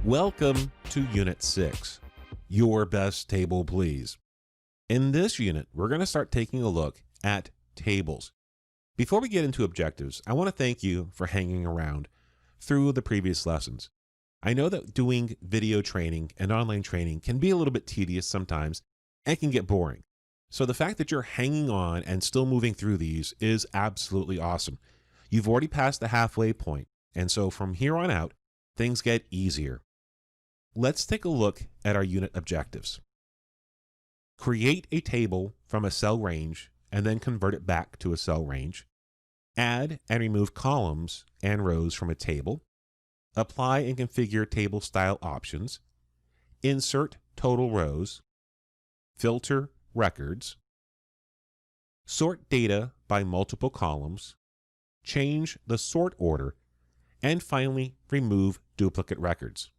Welcome to Unit 6, Your Best Table Please. In this unit, we're going to start taking a look at tables. Before we get into objectives, I want to thank you for hanging around through the previous lessons. I know that doing video training and online training can be a little bit tedious sometimes and can get boring. So the fact that you're hanging on and still moving through these is absolutely awesome. You've already passed the halfway point, and so from here on out, things get easier. Let's take a look at our unit objectives. Create a table from a cell range and then convert it back to a cell range. Add and remove columns and rows from a table. Apply and configure table style options. Insert total rows. Filter records. Sort data by multiple columns. Change the sort order. And finally, remove duplicate records.